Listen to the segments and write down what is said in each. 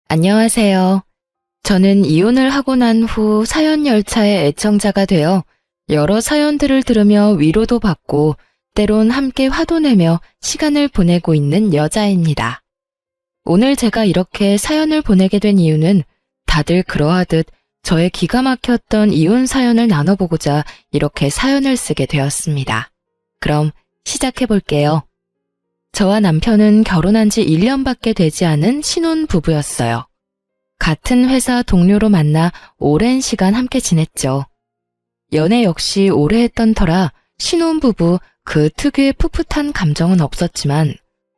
안녕하세요. 저는 이혼을 하고 난 후 사연 열차의 애청자가 되어 여러 사연들을 들으며 위로도 받고 때론 함께 화도 내며 시간을 보내고 있는 여자입니다. 오늘 제가 이렇게 사연을 보내게 된 이유는 다들 그러하듯 저의 기가 막혔던 이혼 사연을 나눠보고자 이렇게 사연을 쓰게 되었습니다. 그럼 시작해 볼게요. 저와 남편은 결혼한 지 1년밖에 되지 않은 신혼 부부였어요. 같은 회사 동료로 만나 오랜 시간 함께 지냈죠. 연애 역시 오래 했던 터라 신혼부부 그 특유의 풋풋한 감정은 없었지만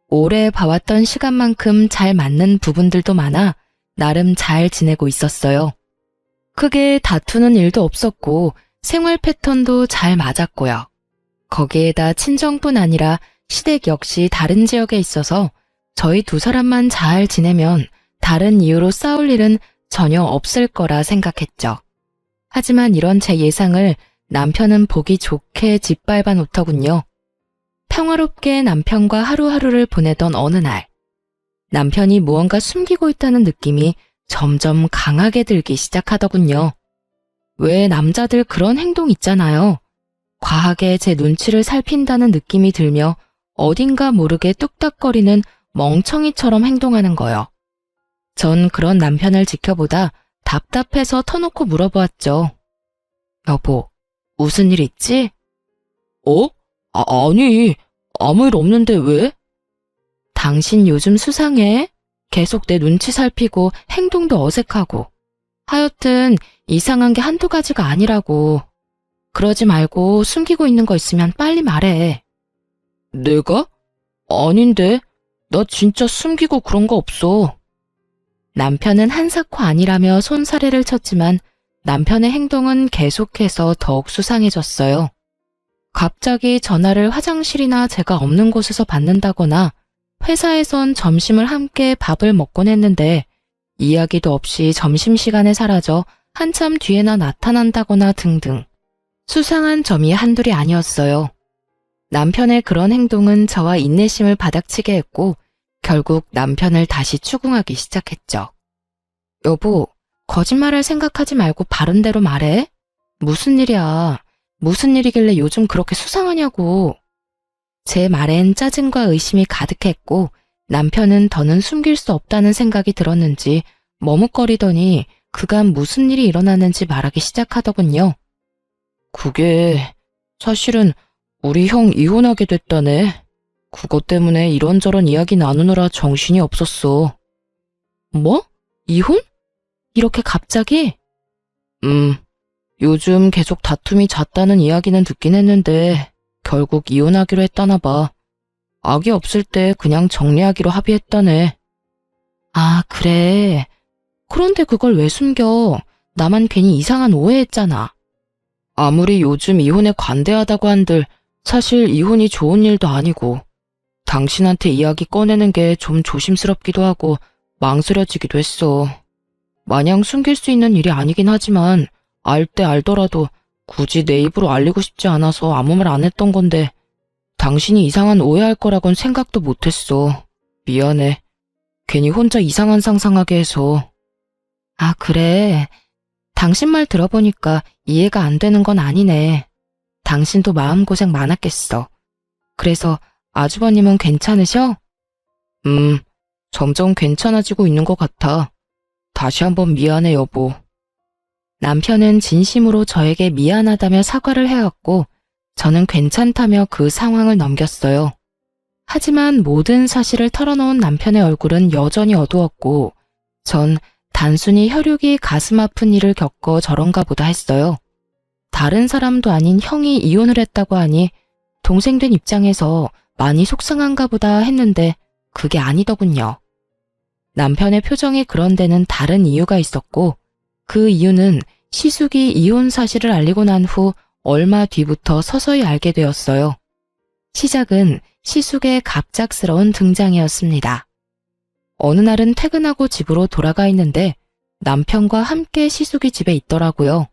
오래 봐왔던 시간만큼 잘 맞는 부분들도 많아 나름 잘 지내고 있었어요. 크게 다투는 일도 없었고 생활 패턴도 잘 맞았고요. 거기에다 친정뿐 아니라 시댁 역시 다른 지역에 있어서 저희 두 사람만 잘 지내면 다른 이유로 싸울 일은 전혀 없을 거라 생각했죠. 하지만 이런 제 예상을 남편은 보기 좋게 짓밟아 놓더군요. 평화롭게 남편과 하루하루를 보내던 어느 날, 남편이 무언가 숨기고 있다는 느낌이 점점 강하게 들기 시작하더군요. 왜 남자들 그런 행동 있잖아요. 과하게 제 눈치를 살핀다는 느낌이 들며 어딘가 모르게 뚝딱거리는 멍청이처럼 행동하는 거요. 전 그런 남편을 지켜보다 답답해서 터놓고 물어보았죠. 여보, 무슨 일 있지? 아니, 아무 일 없는데 왜? 당신 요즘 수상해? 계속 내 눈치 살피고 행동도 어색하고. 하여튼 이상한 게 한두 가지가 아니라고. 그러지 말고 숨기고 있는 거 있으면 빨리 말해. 내가? 아닌데, 나 진짜 숨기고 그런 거 없어. 남편은 한사코 아니라며 손사래를 쳤지만 남편의 행동은 계속해서 더욱 수상해졌어요. 갑자기 전화를 화장실이나 제가 없는 곳에서 받는다거나 회사에선 점심을 함께 밥을 먹곤 했는데 이야기도 없이 점심시간에 사라져 한참 뒤에나 나타난다거나 등등 수상한 점이 한둘이 아니었어요. 남편의 그런 행동은 저와 인내심을 바닥치게 했고 결국 남편을 다시 추궁하기 시작했죠. 여보, 거짓말할 생각하지 말고 바른 대로 말해. 무슨 일이야? 무슨 일이길래 요즘 그렇게 수상하냐고. 제 말엔 짜증과 의심이 가득했고 남편은 더는 숨길 수 없다는 생각이 들었는지 머뭇거리더니 그간 무슨 일이 일어났는지 말하기 시작하더군요. 그게 사실은 우리 형 이혼하게 됐다네. 그것 때문에 이런저런 이야기 나누느라 정신이 없었어. 뭐? 이혼? 이렇게 갑자기? 요즘 계속 다툼이 잦다는 이야기는 듣긴 했는데 결국 이혼하기로 했다나 봐. 악이 없을 때 그냥 정리하기로 합의했다네. 아, 그래. 그런데 그걸 왜 숨겨? 나만 괜히 이상한 오해했잖아. 아무리 요즘 이혼에 관대하다고 한들 사실 이혼이 좋은 일도 아니고 당신한테 이야기 꺼내는 게 좀 조심스럽기도 하고 망설여지기도 했어. 마냥 숨길 수 있는 일이 아니긴 하지만 알 때 알더라도 굳이 내 입으로 알리고 싶지 않아서 아무 말 안 했던 건데 당신이 이상한 오해할 거라곤 생각도 못했어. 미안해. 괜히 혼자 이상한 상상하게 해서. 아, 그래. 당신 말 들어보니까 이해가 안 되는 건 아니네. 당신도 마음고생 많았겠어. 그래서 아주버님은 괜찮으셔? 점점 괜찮아지고 있는 것 같아. 다시 한번 미안해, 여보. 남편은 진심으로 저에게 미안하다며 사과를 해왔고 저는 괜찮다며 그 상황을 넘겼어요. 하지만 모든 사실을 털어놓은 남편의 얼굴은 여전히 어두웠고 전 단순히 혈육이 가슴 아픈 일을 겪어 저런가 보다 했어요. 다른 사람도 아닌 형이 이혼을 했다고 하니 동생 된 입장에서 많이 속상한가 보다 했는데 그게 아니더군요. 남편의 표정이 그런 데는 다른 이유가 있었고 그 이유는 시숙이 이혼 사실을 알리고 난 후 얼마 뒤부터 서서히 알게 되었어요. 시작은 시숙의 갑작스러운 등장이었습니다. 어느 날은 퇴근하고 집으로 돌아가 있는데 남편과 함께 시숙이 집에 있더라고요.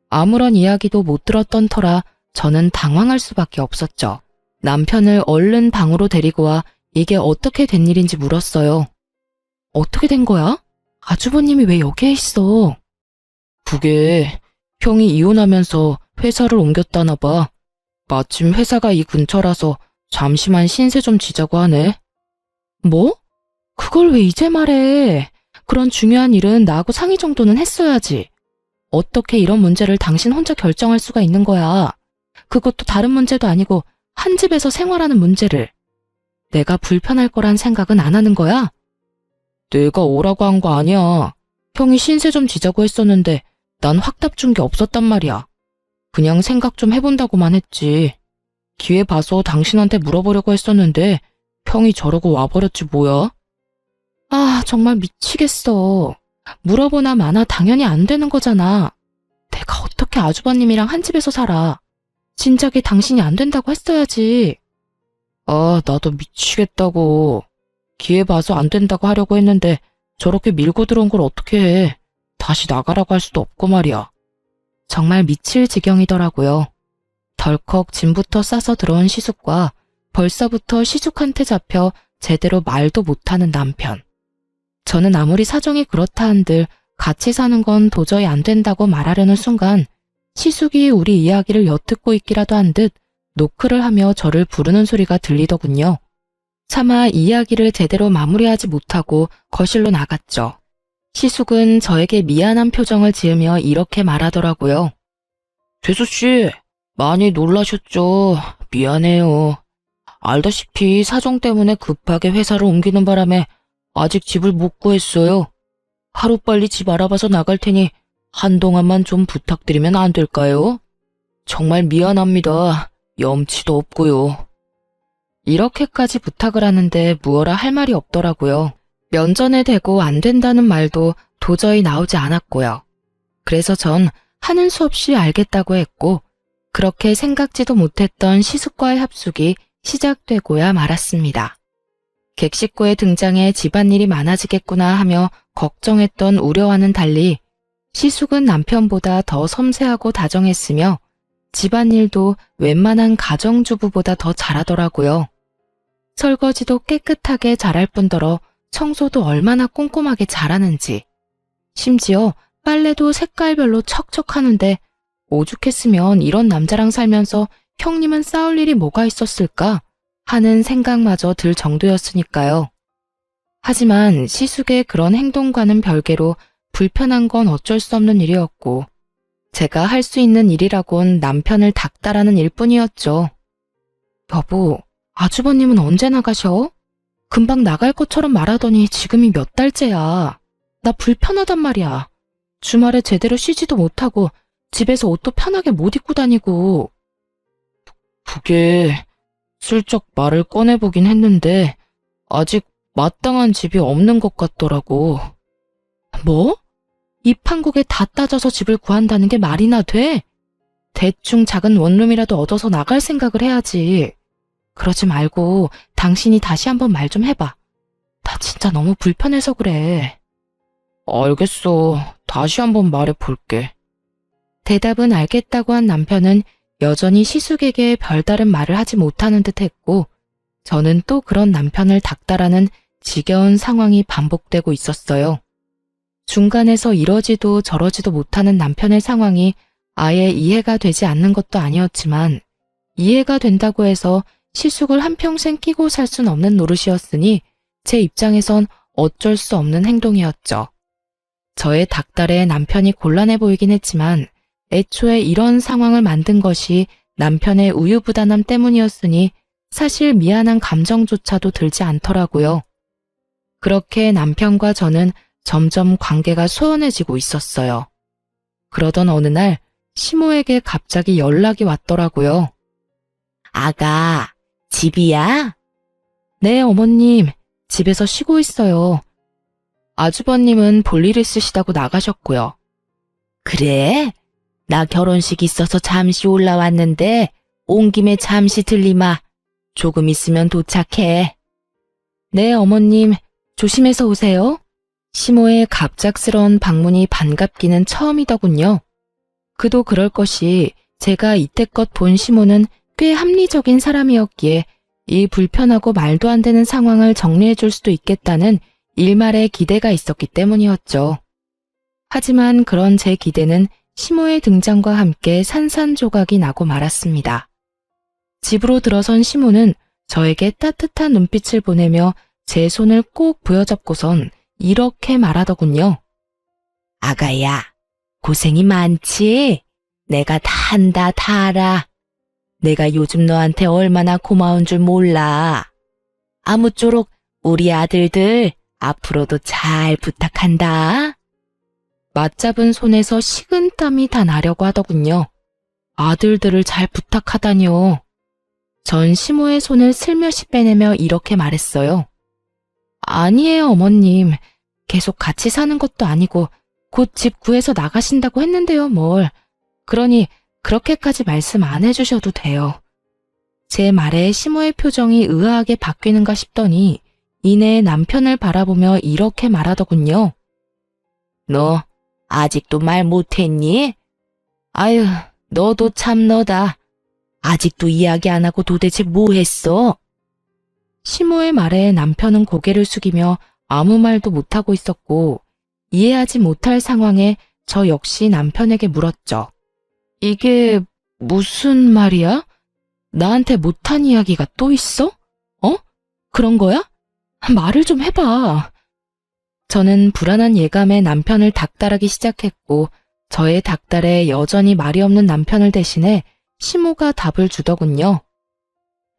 아무런 이야기도 못 들었던 터라 저는 당황할 수밖에 없었죠. 남편을 얼른 방으로 데리고 와 이게 어떻게 된 일인지 물었어요. 어떻게 된 거야? 아주버님이 왜 여기에 있어? 그게 형이 이혼하면서 회사를 옮겼다나 봐. 마침 회사가 이 근처라서 잠시만 신세 좀 지자고 하네. 뭐? 그걸 왜 이제 말해? 그런 중요한 일은 나하고 상의 정도는 했어야지. 어떻게 이런 문제를 당신 혼자 결정할 수가 있는 거야? 그것도 다른 문제도 아니고 한 집에서 생활하는 문제를. 내가 불편할 거란 생각은 안 하는 거야? 내가 오라고 한 거 아니야. 형이 신세 좀 지자고 했었는데 난 확답 준 게 없었단 말이야. 그냥 생각 좀 해본다고만 했지. 기회 봐서 당신한테 물어보려고 했었는데 형이 저러고 와버렸지 뭐야? 아, 정말 미치겠어. 물어보나 마나 당연히 안 되는 거잖아. 내가 어떻게 아주버님이랑 한 집에서 살아. 진작에 당신이 안 된다고 했어야지. 아, 나도 미치겠다고. 기회 봐서 안 된다고 하려고 했는데 저렇게 밀고 들어온 걸 어떻게 해. 다시 나가라고 할 수도 없고 말이야. 정말 미칠 지경이더라고요. 덜컥 짐부터 싸서 들어온 시숙과 벌써부터 시숙한테 잡혀 제대로 말도 못하는 남편. 저는 아무리 사정이 그렇다 한들 같이 사는 건 도저히 안 된다고 말하려는 순간 시숙이 우리 이야기를 엿듣고 있기라도 한 듯 노크를 하며 저를 부르는 소리가 들리더군요. 차마 이야기를 제대로 마무리하지 못하고 거실로 나갔죠. 시숙은 저에게 미안한 표정을 지으며 이렇게 말하더라고요. 재수씨, 많이 놀라셨죠? 미안해요. 알다시피 사정 때문에 급하게 회사를 옮기는 바람에 아직 집을 못 구했어요. 하루빨리 집 알아봐서 나갈 테니 한동안만 좀 부탁드리면 안 될까요? 정말 미안합니다. 염치도 없고요. 이렇게까지 부탁을 하는데 무어라 할 말이 없더라고요. 면전에 대고 안 된다는 말도 도저히 나오지 않았고요. 그래서 전 하는 수 없이 알겠다고 했고 그렇게 생각지도 못했던 시숙과의 합숙이 시작되고야 말았습니다. 객식구의 등장에 집안일이 많아지겠구나 하며 걱정했던 우려와는 달리 시숙은 남편보다 더 섬세하고 다정했으며 집안일도 웬만한 가정주부보다 더 잘하더라고요. 설거지도 깨끗하게 잘할 뿐더러 청소도 얼마나 꼼꼼하게 잘하는지. 심지어 빨래도 색깔별로 척척하는데 오죽했으면 이런 남자랑 살면서 형님은 싸울 일이 뭐가 있었을까 하는 생각마저 들 정도였으니까요. 하지만 시숙의 그런 행동과는 별개로 불편한 건 어쩔 수 없는 일이었고 제가 할 수 있는 일이라곤 남편을 닦다라는 일뿐이었죠. 여보, 아주버님은 언제 나가셔? 금방 나갈 것처럼 말하더니 지금이 몇 달째야. 나 불편하단 말이야. 주말에 제대로 쉬지도 못하고 집에서 옷도 편하게 못 입고 다니고. 그게 슬쩍 말을 꺼내보긴 했는데 아직 마땅한 집이 없는 것 같더라고. 뭐? 이 판국에 다 따져서 집을 구한다는 게 말이나 돼? 대충 작은 원룸이라도 얻어서 나갈 생각을 해야지. 그러지 말고 당신이 다시 한번 말 좀 해봐. 나 진짜 너무 불편해서 그래. 알겠어. 다시 한번 말해볼게. 대답은 알겠다고 한 남편은 여전히 시숙에게 별다른 말을 하지 못하는 듯 했고 저는 또 그런 남편을 닦다라는 지겨운 상황이 반복되고 있었어요. 중간에서 이러지도 저러지도 못하는 남편의 상황이 아예 이해가 되지 않는 것도 아니었지만 이해가 된다고 해서 시숙을 한평생 끼고 살 순 없는 노릇이었으니 제 입장에선 어쩔 수 없는 행동이었죠. 저의 닭달에 남편이 곤란해 보이긴 했지만 애초에 이런 상황을 만든 것이 남편의 우유부단함 때문이었으니 사실 미안한 감정조차도 들지 않더라고요. 그렇게 남편과 저는 점점 관계가 소원해지고 있었어요. 그러던 어느 날 시모에게 갑자기 연락이 왔더라고요. 아가, 집이야? 네, 어머님. 집에서 쉬고 있어요. 아주버님은 볼일 있으시다고 나가셨고요. 그래? 나 결혼식 있어서 잠시 올라왔는데 온 김에 잠시 들리마. 조금 있으면 도착해. 네, 어머님. 조심해서 오세요. 시모의 갑작스러운 방문이 반갑기는 처음이더군요. 그도 그럴 것이 제가 이때껏 본 시모는 꽤 합리적인 사람이었기에 이 불편하고 말도 안 되는 상황을 정리해 줄 수도 있겠다는 일말의 기대가 있었기 때문이었죠. 하지만 그런 제 기대는 시모의 등장과 함께 산산조각이 나고 말았습니다. 집으로 들어선 시모는 저에게 따뜻한 눈빛을 보내며 제 손을 꼭 부여잡고선 이렇게 말하더군요. 아가야, 고생이 많지? 내가 다 한다, 다 알아. 내가 요즘 너한테 얼마나 고마운 줄 몰라. 아무쪼록 우리 아들들 앞으로도 잘 부탁한다. 맞잡은 손에서 식은땀이 다 나려고 하더군요. 아들들을 잘 부탁하다니요. 전 시모의 손을 슬며시 빼내며 이렇게 말했어요. 아니에요, 어머님. 계속 같이 사는 것도 아니고 곧 집 구해서 나가신다고 했는데요, 뭘. 그러니 그렇게까지 말씀 안 해주셔도 돼요. 제 말에 시모의 표정이 의아하게 바뀌는가 싶더니 이내 남편을 바라보며 이렇게 말하더군요. 너 아직도 말 못했니? 아유, 너도 참 너다. 아직도 이야기 안 하고 도대체 뭐 했어? 시모의 말에 남편은 고개를 숙이며 아무 말도 못하고 있었고 이해하지 못할 상황에 저 역시 남편에게 물었죠. 이게 무슨 말이야? 나한테 못한 이야기가 또 있어? 그런 거야? 말을 좀 해봐. 저는 불안한 예감에 남편을 닥달하기 시작했고 저의 닥달에 여전히 말이 없는 남편을 대신해 시모가 답을 주더군요.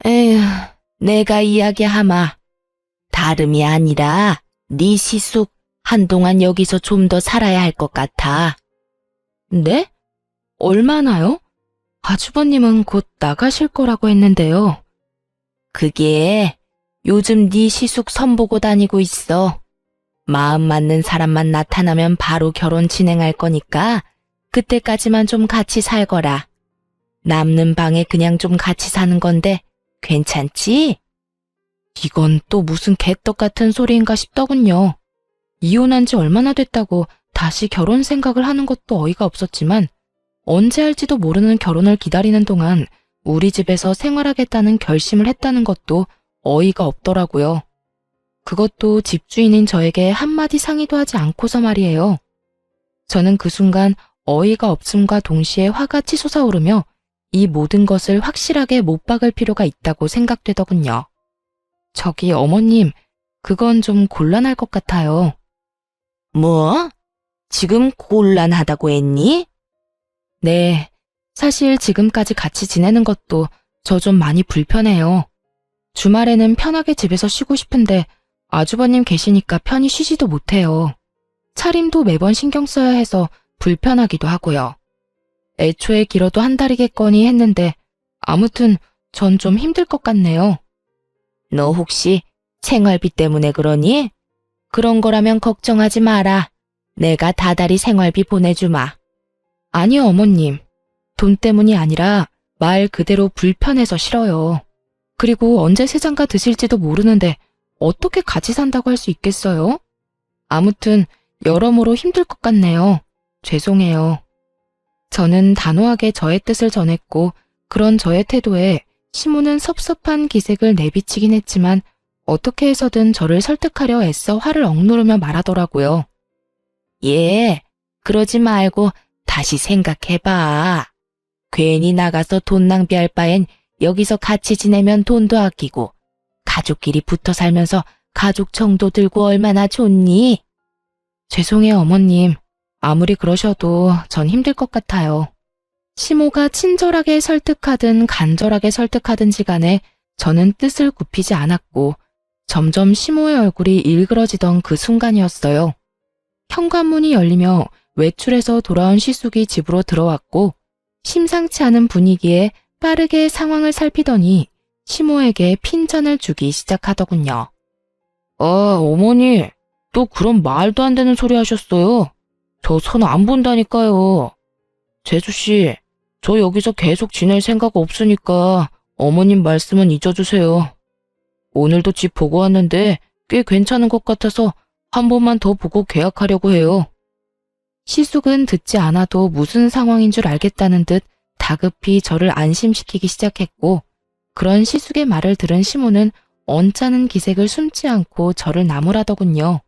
에휴, 내가 이야기하마. 다름이 아니라 네 시숙 한동안 여기서 좀 더 살아야 할 것 같아. 네? 얼마나요? 아주버님은 곧 나가실 거라고 했는데요. 그게 요즘 네 시숙 선보고 다니고 있어. 마음 맞는 사람만 나타나면 바로 결혼 진행할 거니까 그때까지만 좀 같이 살거라. 남는 방에 그냥 좀 같이 사는 건데 괜찮지? 이건 또 무슨 개떡 같은 소리인가 싶더군요. 이혼한 지 얼마나 됐다고 다시 결혼 생각을 하는 것도 어이가 없었지만 언제 할지도 모르는 결혼을 기다리는 동안 우리 집에서 생활하겠다는 결심을 했다는 것도 어이가 없더라고요. 그것도 집주인인 저에게 한마디 상의도 하지 않고서 말이에요. 저는 그 순간 어이가 없음과 동시에 화가 치솟아오르며 이 모든 것을 확실하게 못 박을 필요가 있다고 생각되더군요. 저기 어머님, 그건 좀 곤란할 것 같아요. 뭐? 지금 곤란하다고 했니? 네, 사실 지금까지 같이 지내는 것도 저 좀 많이 불편해요. 주말에는 편하게 집에서 쉬고 싶은데 아주버님 계시니까 편히 쉬지도 못해요. 차림도 매번 신경 써야 해서 불편하기도 하고요. 애초에 길어도 한 달이겠거니 했는데 아무튼 전 좀 힘들 것 같네요. 너 혹시 생활비 때문에 그러니? 그런 거라면 걱정하지 마라. 내가 다달이 생활비 보내주마. 아니요, 어머님. 돈 때문이 아니라 말 그대로 불편해서 싫어요. 그리고 언제 세장가 드실지도 모르는데 어떻게 같이 산다고 할 수 있겠어요? 아무튼 여러모로 힘들 것 같네요. 죄송해요. 저는 단호하게 저의 뜻을 전했고 그런 저의 태도에 시모는 섭섭한 기색을 내비치긴 했지만 어떻게 해서든 저를 설득하려 애써 화를 억누르며 말하더라고요. 예, 그러지 말고 다시 생각해봐. 괜히 나가서 돈 낭비할 바엔 여기서 같이 지내면 돈도 아끼고 가족끼리 붙어 살면서 가족 정도 들고 얼마나 좋니? 죄송해요, 어머님. 아무리 그러셔도 전 힘들 것 같아요. 시모가 친절하게 설득하든 간절하게 설득하든지 간에 저는 뜻을 굽히지 않았고 점점 시모의 얼굴이 일그러지던 그 순간이었어요. 현관문이 열리며 외출해서 돌아온 시숙이 집으로 들어왔고 심상치 않은 분위기에 빠르게 상황을 살피더니 시모에게 핀잔을 주기 시작하더군요. 어머니, 또 그런 말도 안 되는 소리 하셨어요. 저 손 안 본다니까요. 재수씨, 저 여기서 계속 지낼 생각 없으니까 어머님 말씀은 잊어주세요. 오늘도 집 보고 왔는데 꽤 괜찮은 것 같아서 한 번만 더 보고 계약하려고 해요. 시숙은 듣지 않아도 무슨 상황인 줄 알겠다는 듯 다급히 저를 안심시키기 시작했고 그런 시숙의 말을 들은 시모는 언짢은 기색을 숨지 않고 저를 나무라더군요.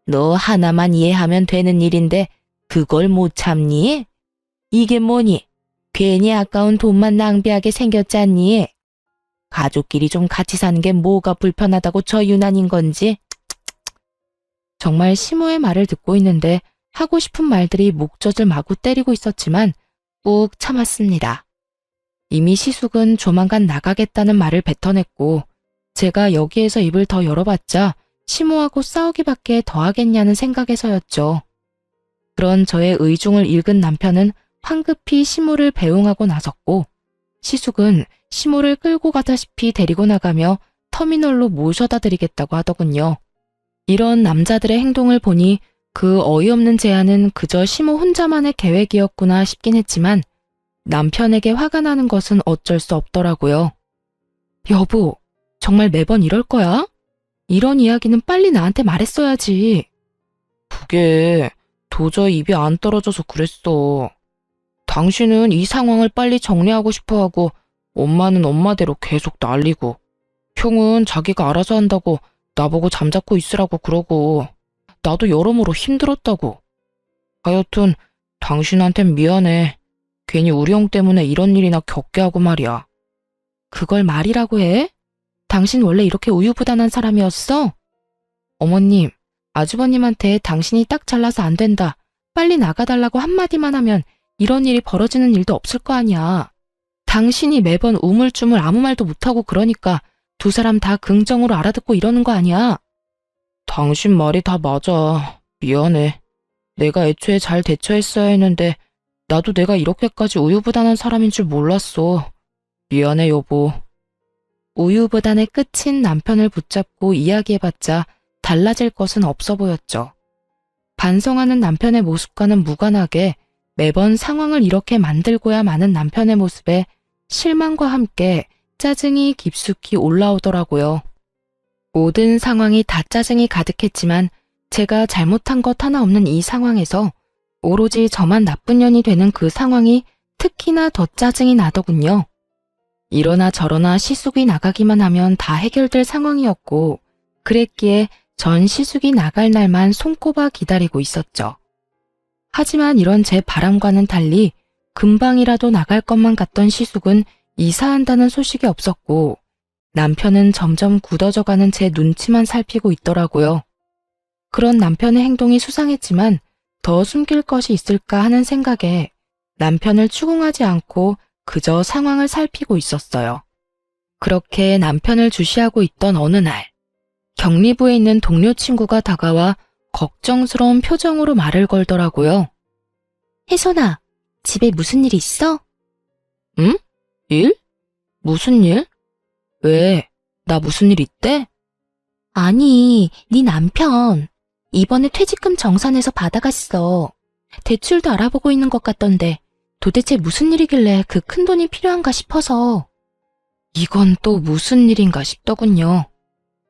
너 하나만 이해하면 되는 일인데 그걸 못 참니? 이게 뭐니? 괜히 아까운 돈만 낭비하게 생겼잖니? 가족끼리 좀 같이 사는 게 뭐가 불편하다고 저 유난인 건지? 정말 시모의 말을 듣고 있는데 하고 싶은 말들이 목젖을 마구 때리고 있었지만 꾹 참았습니다. 이미 시숙은 조만간 나가겠다는 말을 뱉어냈고 제가 여기에서 입을 더 열어봤자 시모하고 싸우기밖에 더 하겠냐는 생각에서였죠. 그런 저의 의중을 읽은 남편은 황급히 시모를 배웅하고 나섰고 시숙은 시모를 끌고 가다시피 데리고 나가며 터미널로 모셔다 드리겠다고 하더군요. 이런 남자들의 행동을 보니 그 어이없는 제안은 그저 시모 혼자만의 계획이었구나 싶긴 했지만 남편에게 화가 나는 것은 어쩔 수 없더라고요. 여보, 정말 매번 이럴 거야? 이런 이야기는 빨리 나한테 말했어야지. 그게 도저히 입이 안 떨어져서 그랬어. 당신은 이 상황을 빨리 정리하고 싶어하고 엄마는 엄마대로 계속 난리고 형은 자기가 알아서 한다고 나보고 잠자코 있으라고 그러고 나도 여러모로 힘들었다고. 하여튼 당신한텐 미안해. 괜히 우리 형 때문에 이런 일이나 겪게 하고 말이야. 그걸 말이라고 해? 당신 원래 이렇게 우유부단한 사람이었어? 어머님, 아주버님한테 당신이 딱 잘나서 안 된다. 빨리 나가달라고 한마디만 하면 이런 일이 벌어지는 일도 없을 거 아니야. 당신이 매번 우물쭈물 아무 말도 못하고 그러니까 두 사람 다 긍정으로 알아듣고 이러는 거 아니야. 당신 말이 다 맞아. 미안해. 내가 애초에 잘 대처했어야 했는데 나도 내가 이렇게까지 우유부단한 사람인 줄 몰랐어. 미안해, 여보. 우유부단의 끝인 남편을 붙잡고 이야기해봤자 달라질 것은 없어 보였죠. 반성하는 남편의 모습과는 무관하게 매번 상황을 이렇게 만들고야 마는 남편의 모습에 실망과 함께 짜증이 깊숙이 올라오더라고요. 모든 상황이 다 짜증이 가득했지만 제가 잘못한 것 하나 없는 이 상황에서 오로지 저만 나쁜 년이 되는 그 상황이 특히나 더 짜증이 나더군요. 이러나 저러나 시숙이 나가기만 하면 다 해결될 상황이었고 그랬기에 전 시숙이 나갈 날만 손꼽아 기다리고 있었죠. 하지만 이런 제 바람과는 달리 금방이라도 나갈 것만 같던 시숙은 이사한다는 소식이 없었고 남편은 점점 굳어져가는 제 눈치만 살피고 있더라고요. 그런 남편의 행동이 수상했지만 더 숨길 것이 있을까 하는 생각에 남편을 추궁하지 않고 그저 상황을 살피고 있었어요. 그렇게 남편을 주시하고 있던 어느 날 격리부에 있는 동료 친구가 다가와 걱정스러운 표정으로 말을 걸더라고요. 혜선아, 집에 무슨 일 있어? 응? 일? 무슨 일? 왜? 나 무슨 일 있대? 아니, 네 남편. 이번에 퇴직금 정산해서 받아갔어. 대출도 알아보고 있는 것 같던데 도대체 무슨 일이길래 그 큰돈이 필요한가 싶어서. 이건 또 무슨 일인가 싶더군요.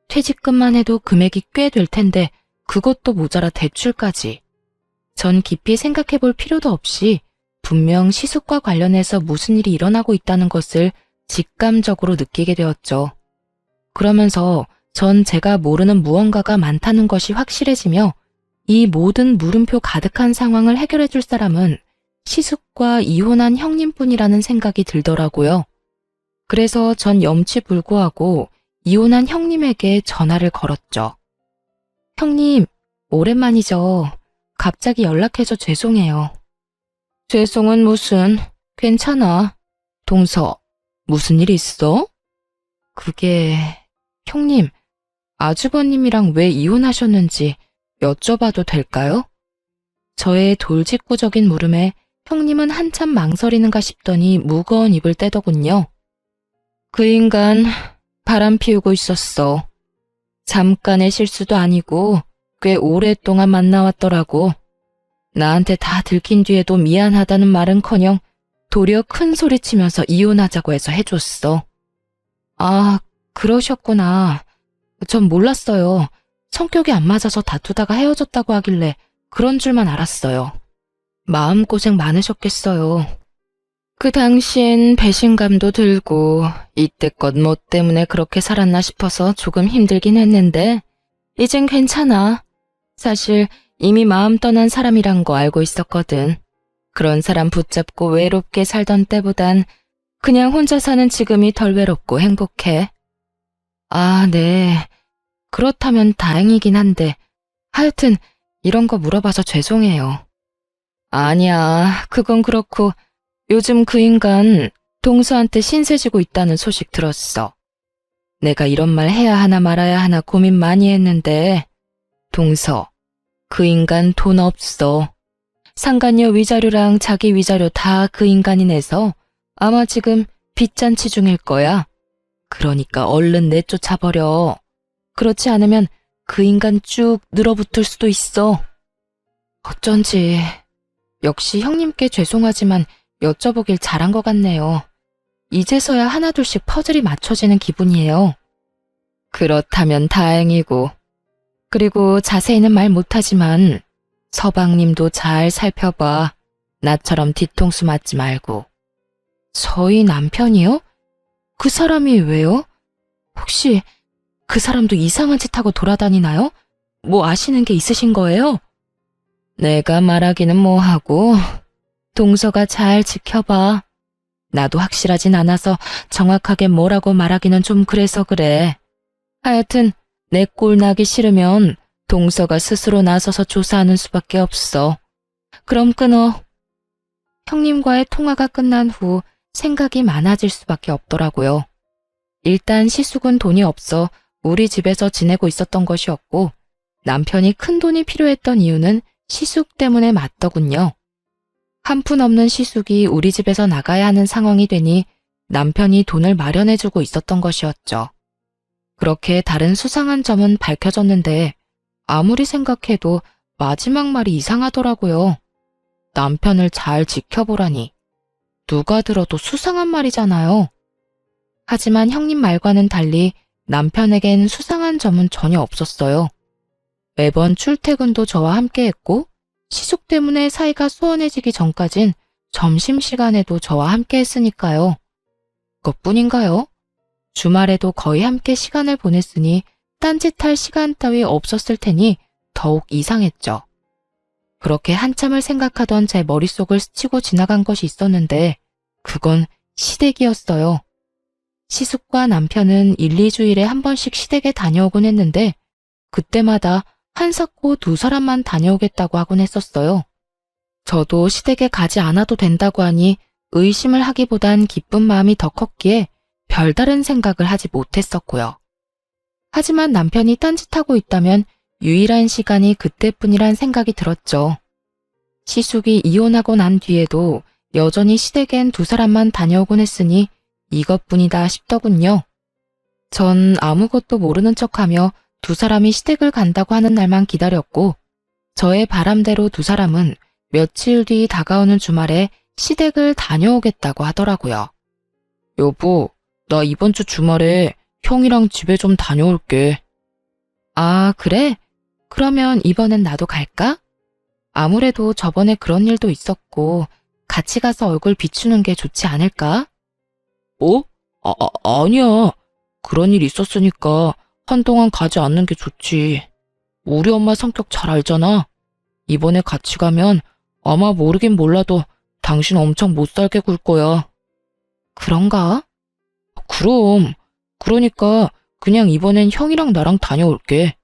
퇴직금만 해도 금액이 꽤 될 텐데 그것도 모자라 대출까지. 전 깊이 생각해 볼 필요도 없이 분명 시숙과 관련해서 무슨 일이 일어나고 있다는 것을 직감적으로 느끼게 되었죠. 그러면서 전 제가 모르는 무언가가 많다는 것이 확실해지며 이 모든 물음표 가득한 상황을 해결해 줄 사람은 시숙과 이혼한 형님뿐이라는 생각이 들더라고요. 그래서 전 염치불고하고 이혼한 형님에게 전화를 걸었죠. 형님, 오랜만이죠. 갑자기 연락해서 죄송해요. 죄송은 무슨, 괜찮아. 동서, 무슨 일 있어? 그게, 형님, 아주버님이랑 왜 이혼하셨는지 여쭤봐도 될까요? 저의 돌직구적인 물음에 형님은 한참 망설이는가 싶더니 무거운 입을 떼더군요. 그 인간 바람 피우고 있었어. 잠깐의 실수도 아니고 꽤 오랫동안 만나왔더라고. 나한테 다 들킨 뒤에도 미안하다는 말은커녕 도리어 큰 소리치면서 이혼하자고 해서 해줬어. 아, 그러셨구나. 전 몰랐어요. 성격이 안 맞아서 다투다가 헤어졌다고 하길래 그런 줄만 알았어요. 마음고생 많으셨겠어요. 그 당시엔 배신감도 들고 이때껏 뭐 때문에 그렇게 살았나 싶어서 조금 힘들긴 했는데 이젠 괜찮아. 사실 이미 마음 떠난 사람이란 거 알고 있었거든. 그런 사람 붙잡고 외롭게 살던 때보단 그냥 혼자 사는 지금이 덜 외롭고 행복해. 아, 네. 그렇다면 다행이긴 한데 하여튼 이런 거 물어봐서 죄송해요. 아니야, 그건 그렇고 요즘 그 인간 동서한테 신세 지고 있다는 소식 들었어. 내가 이런 말 해야 하나 말아야 하나 고민 많이 했는데 동서, 그 인간 돈 없어. 상간녀 위자료랑 자기 위자료 다 그 인간이 내서 아마 지금 빚잔치 중일 거야. 그러니까 얼른 내쫓아버려. 그렇지 않으면 그 인간 쭉 늘어붙을 수도 있어. 어쩐지 역시 형님께 죄송하지만 여쭤보길 잘한 것 같네요. 이제서야 하나둘씩 퍼즐이 맞춰지는 기분이에요. 그렇다면 다행이고. 그리고 자세히는 말 못하지만 서방님도 잘 살펴봐. 나처럼 뒤통수 맞지 말고. 저희 남편이요? 그 사람이 왜요? 혹시 그 사람도 이상한 짓 하고 돌아다니나요? 뭐 아시는 게 있으신 거예요? 내가 말하기는 뭐하고 동서가 잘 지켜봐. 나도 확실하진 않아서 정확하게 뭐라고 말하기는 좀 그래서 그래. 하여튼 내 꼴 나기 싫으면 동서가 스스로 나서서 조사하는 수밖에 없어. 그럼 끊어. 형님과의 통화가 끝난 후 생각이 많아질 수밖에 없더라고요. 일단 시숙은 돈이 없어 우리 집에서 지내고 있었던 것이었고 남편이 큰 돈이 필요했던 이유는 시숙 때문에 맞더군요. 한 푼 없는 시숙이 우리 집에서 나가야 하는 상황이 되니 남편이 돈을 마련해주고 있었던 것이었죠. 그렇게 다른 수상한 점은 밝혀졌는데 아무리 생각해도 마지막 말이 이상하더라고요. 남편을 잘 지켜보라니. 누가 들어도 수상한 말이잖아요. 하지만 형님 말과는 달리 남편에겐 수상한 점은 전혀 없었어요. 매번 출퇴근도 저와 함께 했고 시숙 때문에 사이가 소원해지기 전까진 점심시간에도 저와 함께 했으니까요. 그것뿐인가요? 주말에도 거의 함께 시간을 보냈으니 딴짓할 시간 따위 없었을 테니 더욱 이상했죠. 그렇게 한참을 생각하던 제 머릿속을 스치고 지나간 것이 있었는데 그건 시댁이었어요. 시숙과 남편은 1, 2주일에 한 번씩 시댁에 다녀오곤 했는데 그때마다 한사코 두 사람만 다녀오겠다고 하곤 했었어요. 저도 시댁에 가지 않아도 된다고 하니 의심을 하기보단 기쁜 마음이 더 컸기에 별다른 생각을 하지 못했었고요. 하지만 남편이 딴짓하고 있다면 유일한 시간이 그때뿐이란 생각이 들었죠. 시숙이 이혼하고 난 뒤에도 여전히 시댁엔 두 사람만 다녀오곤 했으니 이것뿐이다 싶더군요. 전 아무것도 모르는 척하며 두 사람이 시댁을 간다고 하는 날만 기다렸고 저의 바람대로 두 사람은 며칠 뒤 다가오는 주말에 시댁을 다녀오겠다고 하더라고요. 여보, 나 이번 주 주말에 형이랑 집에 좀 다녀올게. 아, 그래? 그러면 이번엔 나도 갈까? 아무래도 저번에 그런 일도 있었고 같이 가서 얼굴 비추는 게 좋지 않을까? 어? 아니야. 그런 일 있었으니까 한동안 가지 않는 게 좋지. 우리 엄마 성격 잘 알잖아. 이번에 같이 가면 아마 모르긴 몰라도 당신 엄청 못 살게 굴 거야. 그런가? 그럼. 그러니까 그냥 이번엔 형이랑 나랑 다녀올게.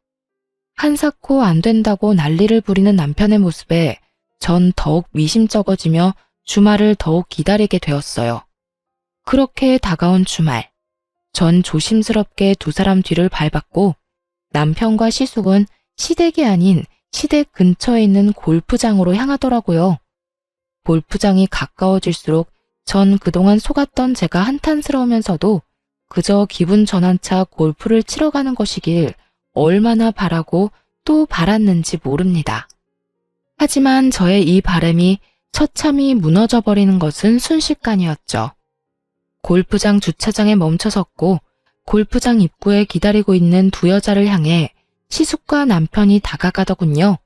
한사코 안 된다고 난리를 부리는 남편의 모습에 전 더욱 미심쩍어지며 주말을 더욱 기다리게 되었어요. 그렇게 다가온 주말, 전 조심스럽게 두 사람 뒤를 밟았고 남편과 시숙은 시댁이 아닌 시댁 근처에 있는 골프장으로 향하더라고요. 골프장이 가까워질수록 전 그동안 속았던 제가 한탄스러우면서도 그저 기분 전환차 골프를 치러 가는 것이길 얼마나 바라고 또 바랐는지 모릅니다. 하지만 저의 이 바람이 처참히 무너져버리는 것은 순식간이었죠. 골프장 주차장에 멈춰섰고 골프장 입구에 기다리고 있는 두 여자를 향해 시숙과 남편이 다가가더군요.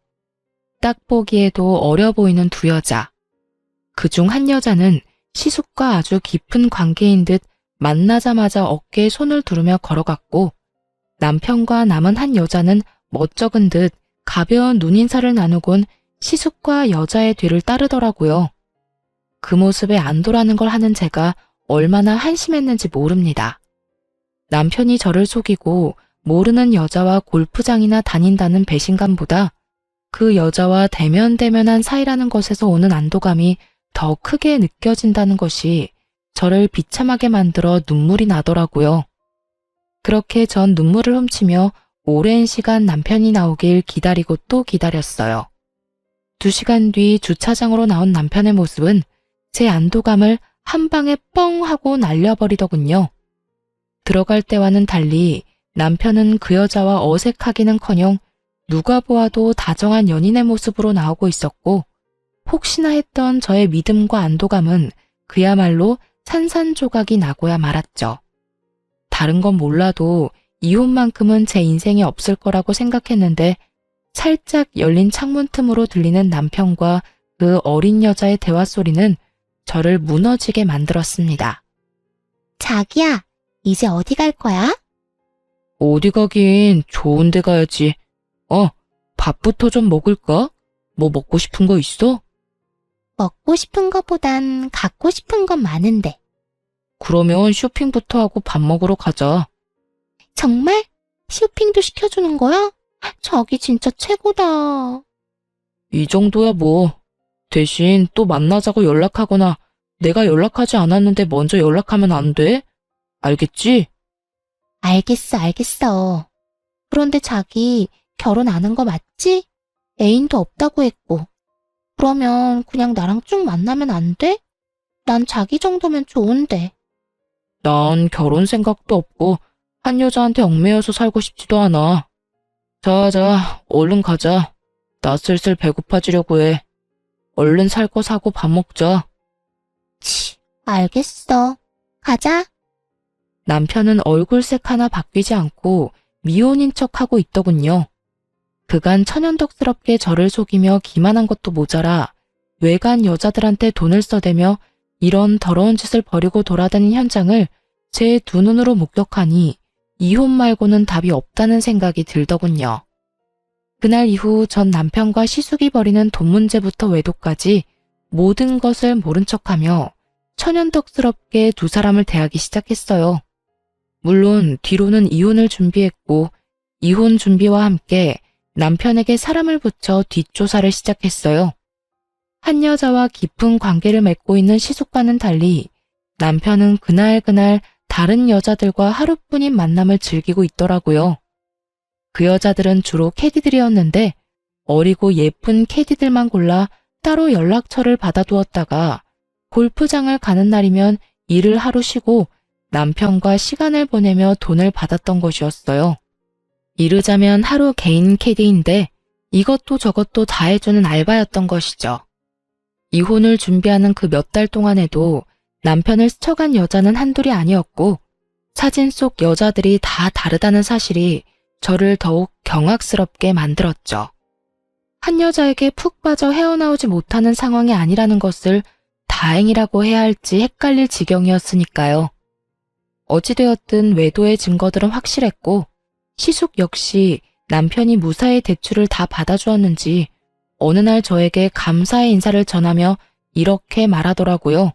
딱 보기에도 어려 보이는 두 여자. 그중 한 여자는 시숙과 아주 깊은 관계인 듯 만나자마자 어깨에 손을 두르며 걸어갔고, 남편과 남은 한 여자는 멋쩍은 듯 가벼운 눈인사를 나누곤 시숙과 여자의 뒤를 따르더라고요. 그 모습에 안도라는 걸 하는 제가 얼마나 한심했는지 모릅니다. 남편이 저를 속이고 모르는 여자와 골프장이나 다닌다는 배신감보다 그 여자와 대면대면한 사이라는 것에서 오는 안도감이 더 크게 느껴진다는 것이 저를 비참하게 만들어 눈물이 나더라고요. 그렇게 전 눈물을 훔치며 오랜 시간 남편이 나오길 기다리고 또 기다렸어요. 2시간 뒤 주차장으로 나온 남편의 모습은 제 안도감을 한 방에 뻥 하고 날려버리더군요. 들어갈 때와는 달리 남편은 그 여자와 어색하기는커녕 누가 보아도 다정한 연인의 모습으로 나오고 있었고, 혹시나 했던 저의 믿음과 안도감은 그야말로 산산조각이 나고야 말았죠. 다른 건 몰라도 이혼만큼은 제 인생에 없을 거라고 생각했는데, 살짝 열린 창문 틈으로 들리는 남편과 그 어린 여자의 대화 소리는 저를 무너지게 만들었습니다. 자기야, 이제 어디 갈 거야? 어디 가긴 좋은 데 가야지. 밥부터 좀 먹을까? 뭐 먹고 싶은 거 있어? 먹고 싶은 거보단 갖고 싶은 건 많은데. 그러면 쇼핑부터 하고 밥 먹으러 가자. 정말? 쇼핑도 시켜주는 거야? 자기 진짜 최고다. 이 정도야 뭐. 대신 또 만나자고 연락하거나 내가 연락하지 않았는데 먼저 연락하면 안 돼? 알겠지? 알겠어. 그런데 자기 결혼 안 한 거 맞지? 애인도 없다고 했고. 그러면 그냥 나랑 쭉 만나면 안 돼? 난 자기 정도면 좋은데. 난 결혼 생각도 없고 한 여자한테 얽매여서 살고 싶지도 않아. 자, 얼른 가자. 나 슬슬 배고파지려고 해. 얼른 살 거 사고 밥 먹자. 알겠어. 가자. 남편은 얼굴색 하나 바뀌지 않고 미혼인 척하고 있더군요. 그간 천연덕스럽게 저를 속이며 기만한 것도 모자라 외간 여자들한테 돈을 써대며 이런 더러운 짓을 벌이고 돌아다닌 현장을 제 두 눈으로 목격하니 이혼 말고는 답이 없다는 생각이 들더군요. 그날 이후 전 남편과 시숙이 벌이는 돈 문제부터 외도까지 모든 것을 모른 척하며 천연덕스럽게 두 사람을 대하기 시작했어요. 물론 뒤로는 이혼을 준비했고, 이혼 준비와 함께 남편에게 사람을 붙여 뒷조사를 시작했어요. 한 여자와 깊은 관계를 맺고 있는 시숙과는 달리 남편은 그날 다른 여자들과 하루뿐인 만남을 즐기고 있더라고요. 그 여자들은 주로 캐디들이었는데 어리고 예쁜 캐디들만 골라 따로 연락처를 받아두었다가 골프장을 가는 날이면 일을 하루 쉬고 남편과 시간을 보내며 돈을 받았던 것이었어요. 이르자면 하루 개인 캐디인데 이것도 저것도 다 해주는 알바였던 것이죠. 이혼을 준비하는 그 몇 달 동안에도 남편을 스쳐간 여자는 한둘이 아니었고 사진 속 여자들이 다 다르다는 사실이 저를 더욱 경악스럽게 만들었죠. 한 여자에게 푹 빠져 헤어나오지 못하는 상황이 아니라는 것을 다행이라고 해야 할지 헷갈릴 지경이었으니까요. 어찌되었든 외도의 증거들은 확실했고 시숙 역시 남편이 무사히 대출을 다 받아주었는지 어느 날 저에게 감사의 인사를 전하며 이렇게 말하더라고요.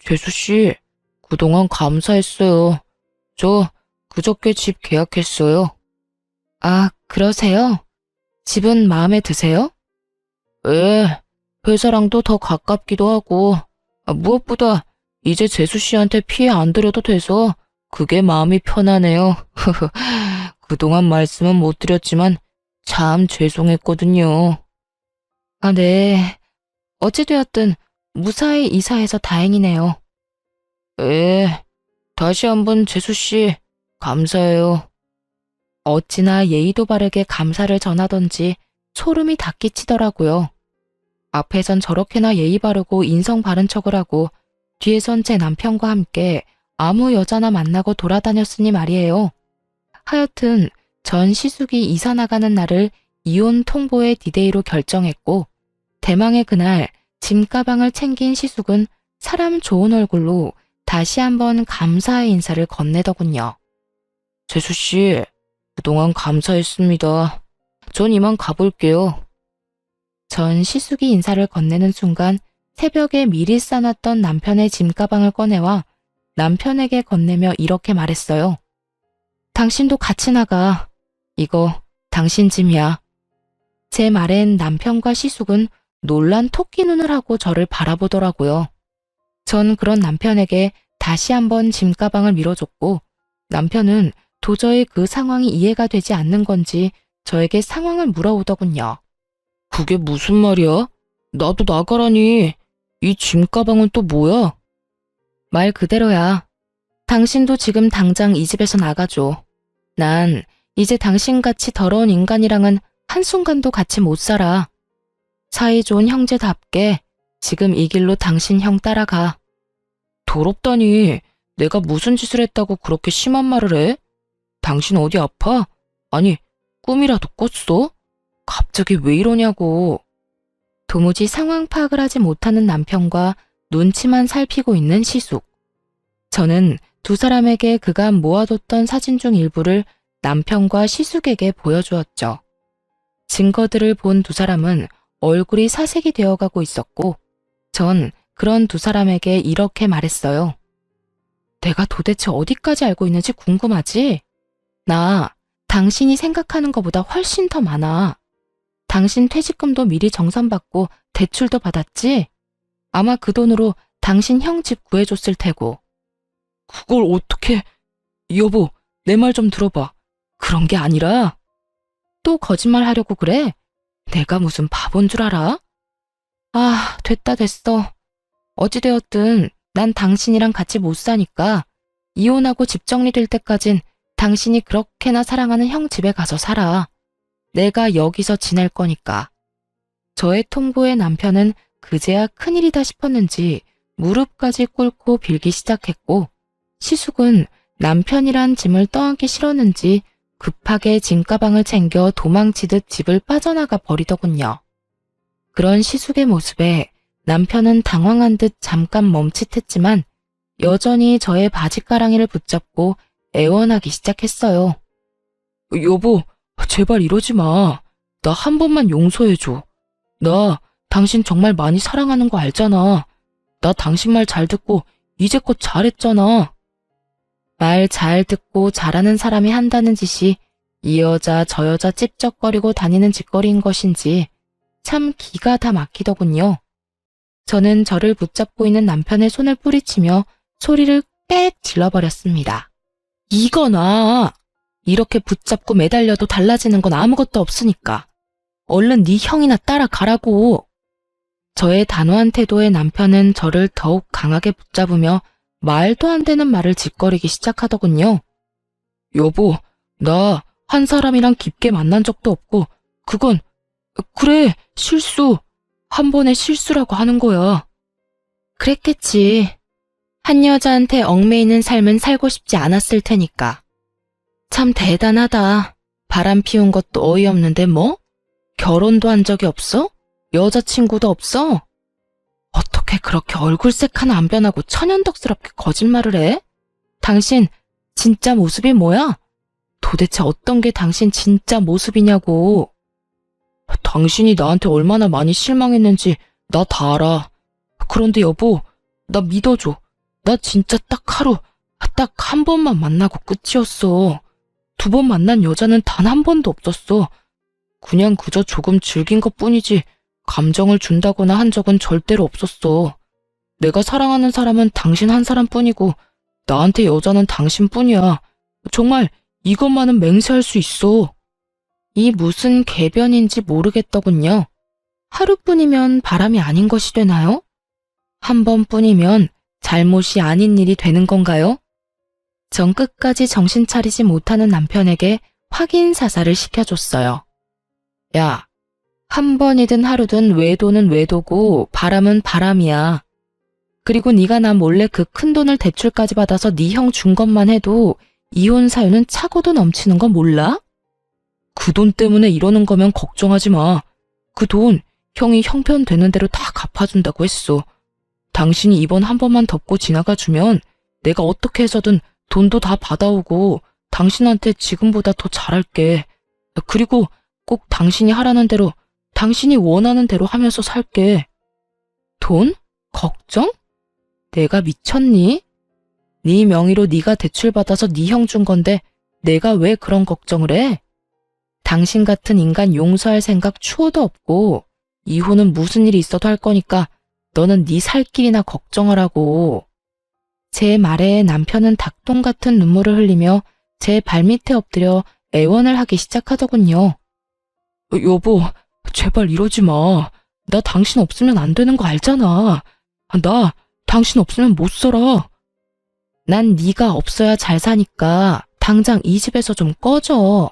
재수씨, 그동안 감사했어요. 저 그저께 집 계약했어요. 아, 그러세요? 집은 마음에 드세요? 예, 회사랑도 더 가깝기도 하고 무엇보다 이제 재수씨한테 피해 안 드려도 돼서 그게 마음이 편하네요. 그동안 말씀은 못 드렸지만 참 죄송했거든요. 아, 네. 어찌되었든 무사히 이사해서 다행이네요. 예, 다시 한번 재수씨 감사해요. 어찌나 예의도 바르게 감사를 전하던지 소름이 닿기치더라고요. 앞에선 저렇게나 예의 바르고 인성 바른 척을 하고 뒤에선 제 남편과 함께 아무 여자나 만나고 돌아다녔으니 말이에요. 하여튼 전 시숙이 이사 나가는 날을 이혼 통보의 디데이로 결정했고 대망의 그날 짐가방을 챙긴 시숙은 사람 좋은 얼굴로 다시 한번 감사의 인사를 건네더군요. 재수씨, 그동안 감사했습니다. 전 이만 가볼게요. 전 시숙이 인사를 건네는 순간 새벽에 미리 싸놨던 남편의 짐가방을 꺼내와 남편에게 건네며 이렇게 말했어요. 당신도 같이 나가. 이거 당신 짐이야. 제 말엔 남편과 시숙은 놀란 토끼 눈을 하고 저를 바라보더라고요. 전 그런 남편에게 다시 한번 짐가방을 밀어줬고 남편은 도저히 그 상황이 이해가 되지 않는 건지 저에게 상황을 물어오더군요. 그게 무슨 말이야? 나도 나가라니. 이 짐가방은 또 뭐야? 말 그대로야. 당신도 지금 당장 이 집에서 나가줘. 난 이제 당신같이 더러운 인간이랑은 한순간도 같이 못 살아. 사이 좋은 형제답게 지금 이 길로 당신 형 따라가. 더럽다니. 내가 무슨 짓을 했다고 그렇게 심한 말을 해? 당신 어디 아파? 아니, 꿈이라도 꿨어? 갑자기 왜 이러냐고. 도무지 상황 파악을 하지 못하는 남편과 눈치만 살피고 있는 시숙. 저는 두 사람에게 그간 모아뒀던 사진 중 일부를 남편과 시숙에게 보여주었죠. 증거들을 본 두 사람은 얼굴이 사색이 되어가고 있었고 전 그런 두 사람에게 이렇게 말했어요. 내가 도대체 어디까지 알고 있는지 궁금하지? 나 당신이 생각하는 것보다 훨씬 더 많아. 당신 퇴직금도 미리 정산받고 대출도 받았지? 아마 그 돈으로 당신 형 집 구해줬을 테고. 그걸 어떻게... 여보, 내 말 좀 들어봐. 그런 게 아니라... 또 거짓말 하려고 그래? 내가 무슨 바본 줄 알아? 아, 됐다 됐어. 어찌되었든 난 당신이랑 같이 못 사니까 이혼하고 집 정리될 때까진 당신이 그렇게나 사랑하는 형 집에 가서 살아. 내가 여기서 지낼 거니까. 저의 통보에 남편은 그제야 큰일이다 싶었는지 무릎까지 꿇고 빌기 시작했고 시숙은 남편이란 짐을 떠안기 싫었는지 급하게 짐가방을 챙겨 도망치듯 집을 빠져나가 버리더군요. 그런 시숙의 모습에 남편은 당황한 듯 잠깐 멈칫했지만 여전히 저의 바지가랑이를 붙잡고 애원하기 시작했어요. 여보, 제발 이러지 마. 나 한 번만 용서해줘. 나 당신 정말 많이 사랑하는 거 알잖아. 나 당신 말 잘 듣고 이제껏 잘했잖아. 말 잘 듣고 잘하는 사람이 한다는 짓이 이 여자 저 여자 찝쩍거리고 다니는 짓거리인 것인지 참 기가 다 막히더군요. 저는 저를 붙잡고 있는 남편의 손을 뿌리치며 소리를 꽥 질러버렸습니다. 이거나 이렇게 붙잡고 매달려도 달라지는 건 아무것도 없으니까 얼른 네 형이나 따라가라고. 저의 단호한 태도에 남편은 저를 더욱 강하게 붙잡으며 말도 안 되는 말을 짓거리기 시작하더군요. 여보, 나 한 사람이랑 깊게 만난 적도 없고 그건 그래 실수. 한 번의 실수라고 하는 거야. 그랬겠지. 한 여자한테 얽매이는 삶은 살고 싶지 않았을 테니까. 참 대단하다. 바람 피운 것도 어이없는데 뭐? 결혼도 한 적이 없어? 여자친구도 없어? 어떻게 그렇게 얼굴색 하나 안 변하고 천연덕스럽게 거짓말을 해? 당신 진짜 모습이 뭐야? 도대체 어떤 게 당신 진짜 모습이냐고. 당신이 나한테 얼마나 많이 실망했는지 나 다 알아. 그런데 여보, 나 믿어줘. 나 진짜 딱 한 번만 만나고 끝이었어. 2번 만난 여자는 단 한 번도 없었어. 그냥 그저 조금 즐긴 것뿐이지 감정을 준다거나 한 적은 절대로 없었어. 내가 사랑하는 사람은 당신 한 사람뿐이고 나한테 여자는 당신뿐이야. 정말 이것만은 맹세할 수 있어. 이 무슨 궤변인지 모르겠더군요. 하루뿐이면 바람이 아닌 것이 되나요? 한 번뿐이면 잘못이 아닌 일이 되는 건가요? 전 끝까지 정신 차리지 못하는 남편에게 확인 사살을 시켜줬어요. 야, 한 번이든 하루든 외도는 외도고 바람은 바람이야. 그리고 네가 나 몰래 그 큰 돈을 대출까지 받아서 네 형 준 것만 해도 이혼 사유는 차고도 넘치는 거 몰라? 그 돈 때문에 이러는 거면 걱정하지 마. 그 돈 형이 형편 되는 대로 다 갚아준다고 했어. 당신이 이번 한 번만 덮고 지나가주면 내가 어떻게 해서든 돈도 다 받아오고 당신한테 지금보다 더 잘할게. 그리고 꼭 당신이 하라는 대로, 당신이 원하는 대로 하면서 살게. 돈? 걱정? 내가 미쳤니? 네 명의로 네가 대출받아서 네 형 준 건데 내가 왜 그런 걱정을 해? 당신 같은 인간 용서할 생각 추호도 없고 이후는 무슨 일이 있어도 할 거니까 너는 네 살 길이나 걱정하라고. 제 말에 남편은 닭똥 같은 눈물을 흘리며 제 발밑에 엎드려 애원을 하기 시작하더군요. 여보, 제발 이러지 마. 나 당신 없으면 안 되는 거 알잖아. 나 당신 없으면 못 살아. 난 네가 없어야 잘 사니까 당장 이 집에서 좀 꺼져.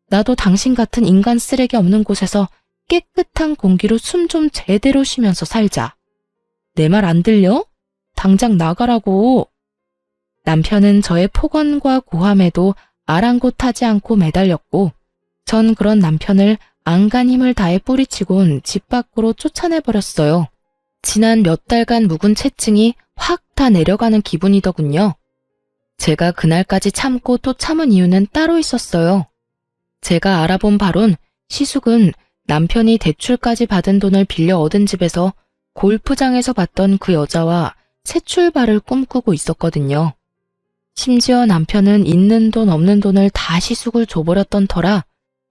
나도 당신 같은 인간 쓰레기 없는 곳에서 깨끗한 공기로 숨 좀 제대로 쉬면서 살자. 내 말 안 들려? 당장 나가라고. 남편은 저의 폭언과 고함에도 아랑곳하지 않고 매달렸고 전 그런 남편을 안간 힘을 다해 뿌리치곤 집 밖으로 쫓아내버렸어요. 지난 몇 달간 묵은 채증이 확 다 내려가는 기분이더군요. 제가 그날까지 참고 또 참은 이유는 따로 있었어요. 제가 알아본 바론 시숙은 남편이 대출까지 받은 돈을 빌려 얻은 집에서 골프장에서 봤던 그 여자와 새 출발을 꿈꾸고 있었거든요. 심지어 남편은 있는 돈 없는 돈을 다 시숙을 줘버렸던 터라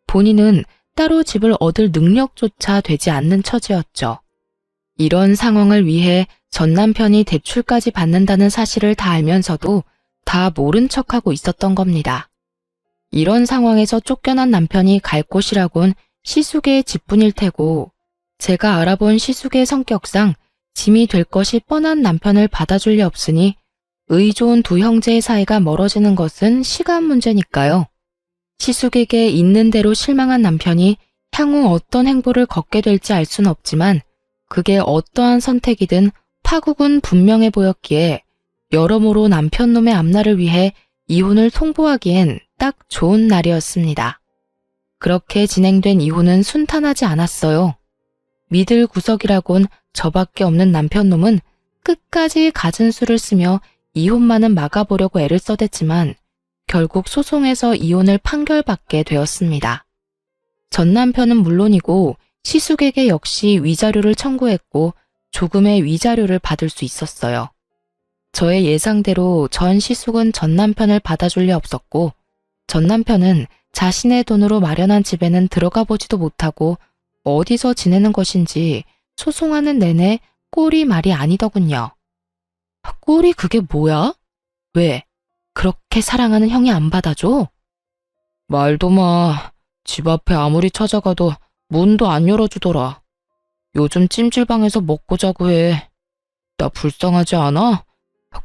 본인은 따로 집을 얻을 능력조차 되지 않는 처지였죠. 이런 상황을 위해 전 남편이 대출까지 받는다는 사실을 다 알면서도 다 모른 척하고 있었던 겁니다. 이런 상황에서 쫓겨난 남편이 갈 곳이라곤 시숙의 집뿐일 테고 제가 알아본 시숙의 성격상 짐이 될 것이 뻔한 남편을 받아줄 리 없으니 의 좋은 두 형제의 사이가 멀어지는 것은 시간 문제니까요. 시숙에게 있는 대로 실망한 남편이 향후 어떤 행보를 걷게 될지 알 수는 없지만 그게 어떠한 선택이든 파국은 분명해 보였기에 여러모로 남편 놈의 앞날을 위해 이혼을 통보하기엔 딱 좋은 날이었습니다. 그렇게 진행된 이혼은 순탄하지 않았어요. 믿을 구석이라곤 저밖에 없는 남편 놈은 끝까지 갖은 수를 쓰며 이혼만은 막아보려고 애를 써댔지만 결국 소송에서 이혼을 판결받게 되었습니다. 전 남편은 물론이고 시숙에게 역시 위자료를 청구했고 조금의 위자료를 받을 수 있었어요. 저의 예상대로 전 시숙은 전 남편을 받아줄 리 없었고 전 남편은 자신의 돈으로 마련한 집에는 들어가 보지도 못하고 어디서 지내는 것인지 소송하는 내내 꼴이 말이 아니더군요. 꼴이 그게 뭐야? 왜? 그렇게 사랑하는 형이 안 받아줘? 말도 마. 집 앞에 아무리 찾아가도 문도 안 열어주더라. 요즘 찜질방에서 먹고 자고 해. 나 불쌍하지 않아?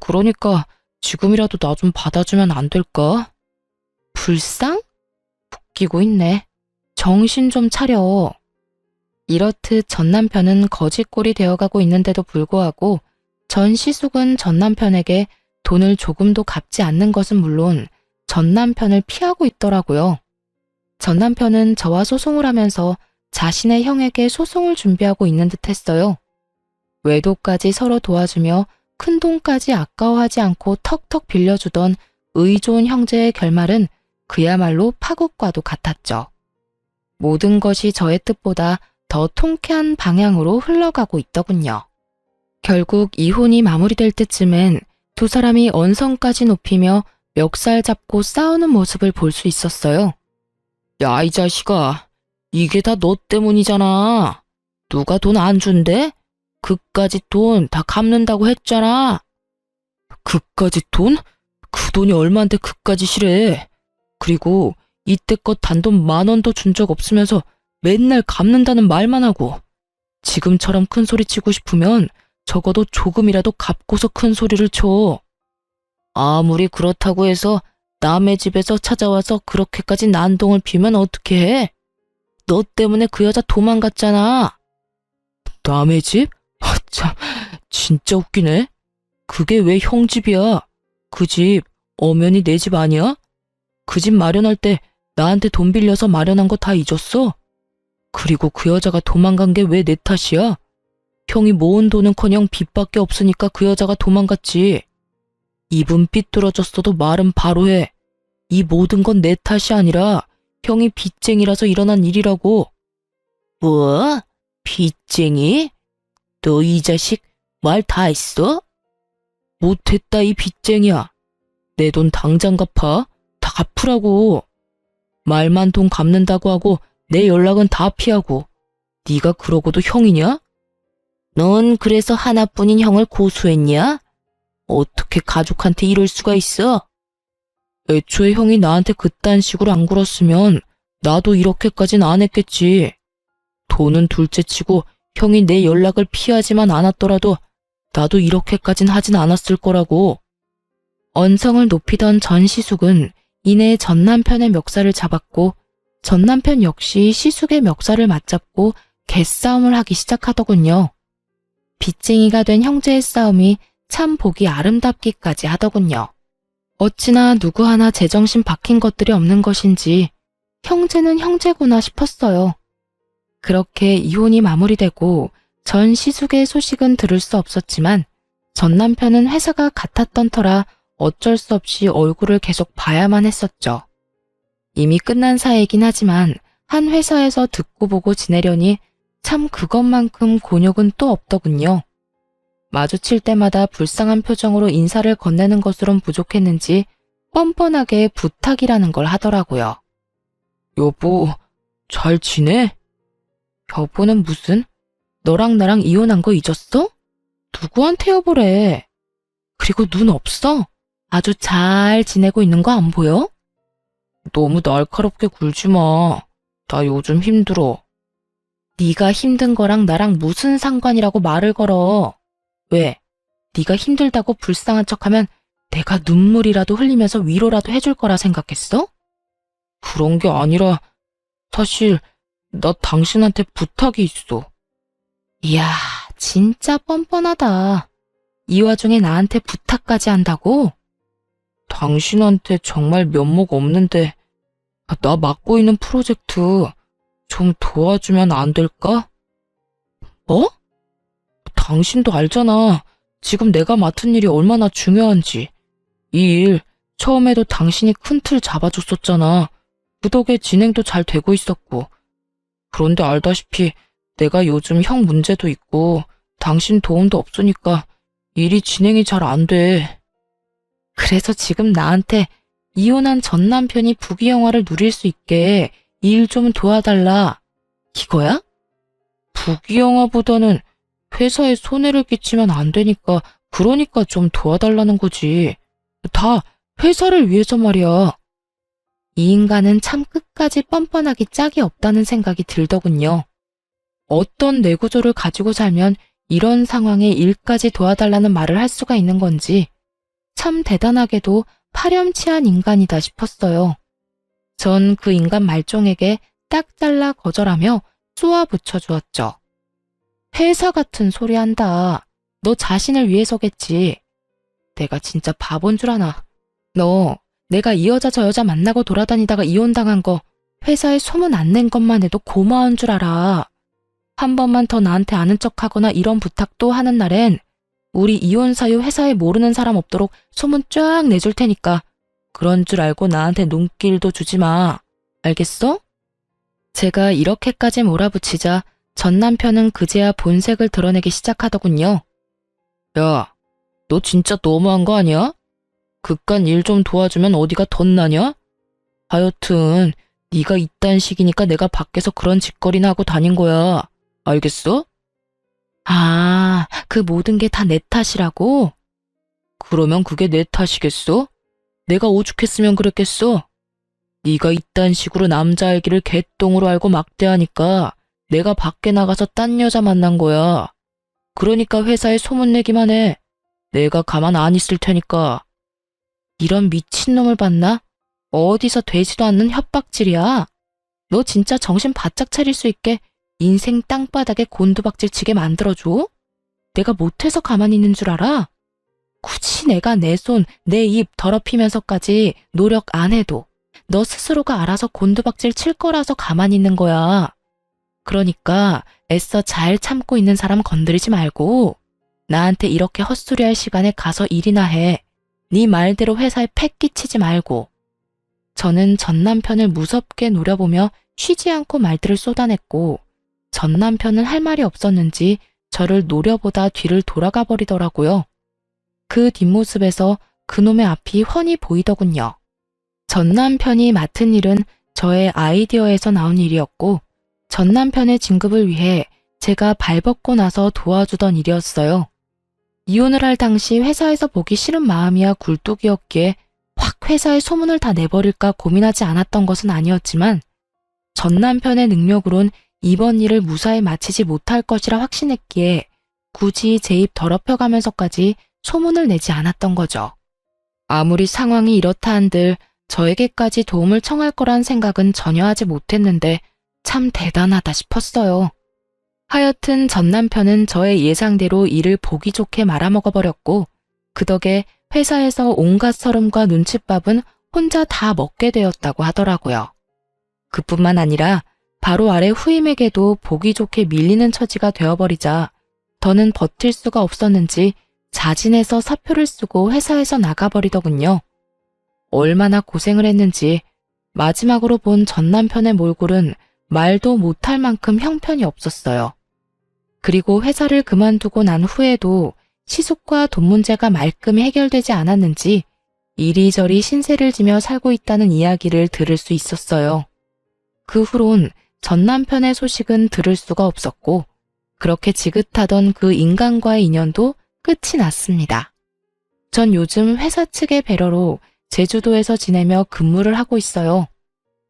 그러니까 지금이라도 나 좀 받아주면 안 될까? 불쌍? 웃기고 있네. 정신 좀 차려. 이렇듯 전 남편은 거지꼴이 되어가고 있는데도 불구하고 전 시숙은 전 남편에게 돈을 조금도 갚지 않는 것은 물론 전 남편을 피하고 있더라고요. 전 남편은 저와 소송을 하면서 자신의 형에게 소송을 준비하고 있는 듯 했어요. 외도까지 서로 도와주며 큰 돈까지 아까워하지 않고 턱턱 빌려주던 의 좋은 형제의 결말은 그야말로 파국과도 같았죠. 모든 것이 저의 뜻보다 더 통쾌한 방향으로 흘러가고 있더군요. 결국 이혼이 마무리될 때쯤엔 두 사람이 언성까지 높이며 멱살 잡고 싸우는 모습을 볼 수 있었어요. 야, 이 자식아. 이게 다 너 때문이잖아. 누가 돈 안 준대? 그까짓 돈 다 갚는다고 했잖아. 그까짓 돈? 그 돈이 얼만데 그까짓이래. 그리고 이때껏 단돈 10,000원도 준 적 없으면서 맨날 갚는다는 말만 하고 지금처럼 큰 소리 치고 싶으면 적어도 조금이라도 갚고서 큰 소리를 쳐. 아무리 그렇다고 해서 남의 집에서 찾아와서 그렇게까지 난동을 피우면 어떻게 해? 너 때문에 그 여자 도망갔잖아. 남의 집? 아, 참, 진짜 웃기네. 그게 왜 형 집이야? 그 집 엄연히 내 집 아니야? 그 집 마련할 때 나한테 돈 빌려서 마련한 거 다 잊었어? 그리고 그 여자가 도망간 게 왜 내 탓이야? 형이 모은 돈은커녕 빚밖에 없으니까 그 여자가 도망갔지. 입은 삐뚤어졌어도 말은 바로 해. 이 모든 건 내 탓이 아니라 형이 빚쟁이라서 일어난 일이라고. 뭐? 빚쟁이? 너 이 자식 말 다 했어? 못했다 이 빚쟁이야. 내 돈 당장 갚아. 다 갚으라고. 말만 돈 갚는다고 하고 내 연락은 다 피하고. 네가 그러고도 형이냐? 넌 그래서 하나뿐인 형을 고소했냐? 어떻게 가족한테 이럴 수가 있어? 애초에 형이 나한테 그딴 식으로 안 굴었으면 나도 이렇게까진 안 했겠지. 돈은 둘째치고 형이 내 연락을 피하지만 않았더라도 나도 이렇게까진 하진 않았을 거라고. 언성을 높이던 전시숙은 이내 전 남편의 멱살을 잡았고 전 남편 역시 시숙의 멱살을 맞잡고 개싸움을 하기 시작하더군요. 빚쟁이가 된 형제의 싸움이 참 보기 아름답기까지 하더군요. 어찌나 누구 하나 제정신 박힌 것들이 없는 것인지 형제는 형제구나 싶었어요. 그렇게 이혼이 마무리되고 전 시숙의 소식은 들을 수 없었지만 전 남편은 회사가 같았던 터라 어쩔 수 없이 얼굴을 계속 봐야만 했었죠. 이미 끝난 사이이긴 하지만 한 회사에서 듣고 보고 지내려니 참 그것만큼 곤욕은 또 없더군요. 마주칠 때마다 불쌍한 표정으로 인사를 건네는 것으론 부족했는지 뻔뻔하게 부탁이라는 걸 하더라고요. 여보, 잘 지내? 여보는 무슨? 너랑 나랑 이혼한 거 잊었어? 누구한테 여보래? 그리고 눈 없어? 아주 잘 지내고 있는 거 안 보여? 너무 날카롭게 굴지 마. 나 요즘 힘들어. 네가 힘든 거랑 나랑 무슨 상관이라고 말을 걸어. 왜? 네가 힘들다고 불쌍한 척하면 내가 눈물이라도 흘리면서 위로라도 해줄 거라 생각했어? 그런 게 아니라 사실 나 당신한테 부탁이 있어. 이야, 진짜 뻔뻔하다. 이 와중에 나한테 부탁까지 한다고? 당신한테 정말 면목 없는데 나 맡고 있는 프로젝트 좀 도와주면 안 될까? 뭐? 당신도 알잖아. 지금 내가 맡은 일이 얼마나 중요한지. 이 일 처음에도 당신이 큰 틀 잡아줬었잖아. 그 덕에 진행도 잘 되고 있었고. 그런데 알다시피 내가 요즘 형 문제도 있고 당신 도움도 없으니까 일이 진행이 잘 안 돼. 그래서 지금 나한테 이혼한 전 남편이 부귀영화를 누릴 수 있게 이 일 좀 도와달라. 이거야? 부귀영화보다는 회사에 손해를 끼치면 안 되니까 그러니까 좀 도와달라는 거지. 다 회사를 위해서 말이야. 이 인간은 참 끝까지 뻔뻔하기 짝이 없다는 생각이 들더군요. 어떤 뇌구조를 가지고 살면 이런 상황에 일까지 도와달라는 말을 할 수가 있는 건지 참 대단하게도 파렴치한 인간이다 싶었어요. 전 그 인간 말종에게 딱 잘라 거절하며 쏘아 붙여주었죠. 회사 같은 소리 한다. 너 자신을 위해서겠지. 내가 진짜 바본 줄 아나. 너 내가 이 여자 저 여자 만나고 돌아다니다가 이혼당한 거 회사에 소문 안 낸 것만 해도 고마운 줄 알아. 한 번만 더 나한테 아는 척하거나 이런 부탁도 하는 날엔 우리 이혼 사유 회사에 모르는 사람 없도록 소문 쫙 내줄 테니까 그런 줄 알고 나한테 눈길도 주지 마. 알겠어? 제가 이렇게까지 몰아붙이자 전 남편은 그제야 본색을 드러내기 시작하더군요. 야, 너 진짜 너무한 거 아니야? 그깟 일 좀 도와주면 어디가 덧나냐? 하여튼 네가 이딴 식이니까 내가 밖에서 그런 짓거리나 하고 다닌 거야. 알겠어? 아, 그 모든 게 다 내 탓이라고? 그러면 그게 내 탓이겠어? 내가 오죽했으면 그랬겠어? 네가 이딴 식으로 남자애기를 개똥으로 알고 막대하니까 내가 밖에 나가서 딴 여자 만난 거야. 그러니까 회사에 소문내기만 해. 내가 가만 안 있을 테니까. 이런 미친놈을 봤나? 어디서 되지도 않는 협박질이야. 너 진짜 정신 바짝 차릴 수 있게 인생 땅바닥에 곤두박질 치게 만들어줘? 내가 못해서 가만히 있는 줄 알아? 굳이 내가 내 손, 내 입 더럽히면서까지 노력 안 해도 너 스스로가 알아서 곤두박질 칠 거라서 가만히 있는 거야. 그러니까 애써 잘 참고 있는 사람 건드리지 말고 나한테 이렇게 헛소리할 시간에 가서 일이나 해. 네 말대로 회사에 팩 끼치지 말고. 저는 전 남편을 무섭게 노려보며 쉬지 않고 말들을 쏟아냈고 전 남편은 할 말이 없었는지 저를 노려보다 뒤를 돌아가 버리더라고요. 그 뒷모습에서 그놈의 앞이 훤히 보이더군요. 전 남편이 맡은 일은 저의 아이디어에서 나온 일이었고 전 남편의 진급을 위해 제가 발벗고 나서 도와주던 일이었어요. 이혼을 할 당시 회사에서 보기 싫은 마음이야 굴뚝이었기에 확 회사에 소문을 다 내버릴까 고민하지 않았던 것은 아니었지만 전 남편의 능력으론 이번 일을 무사히 마치지 못할 것이라 확신했기에 굳이 제 입 더럽혀가면서까지 소문을 내지 않았던 거죠. 아무리 상황이 이렇다 한들 저에게까지 도움을 청할 거란 생각은 전혀 하지 못했는데 참 대단하다 싶었어요. 하여튼 전 남편은 저의 예상대로 일을 보기 좋게 말아먹어버렸고 그 덕에 회사에서 온갖 서름과 눈칫밥은 혼자 다 먹게 되었다고 하더라고요. 그뿐만 아니라 바로 아래 후임에게도 보기 좋게 밀리는 처지가 되어버리자 더는 버틸 수가 없었는지 자진해서 사표를 쓰고 회사에서 나가버리더군요. 얼마나 고생을 했는지 마지막으로 본 전 남편의 몰골은 말도 못할 만큼 형편이 없었어요. 그리고 회사를 그만두고 난 후에도 시숙과 돈 문제가 말끔히 해결되지 않았는지 이리저리 신세를 지며 살고 있다는 이야기를 들을 수 있었어요. 그 후론 전 남편의 소식은 들을 수가 없었고 그렇게 지긋하던 그 인간과의 인연도 끝이 났습니다. 전 요즘 회사 측의 배려로 제주도에서 지내며 근무를 하고 있어요.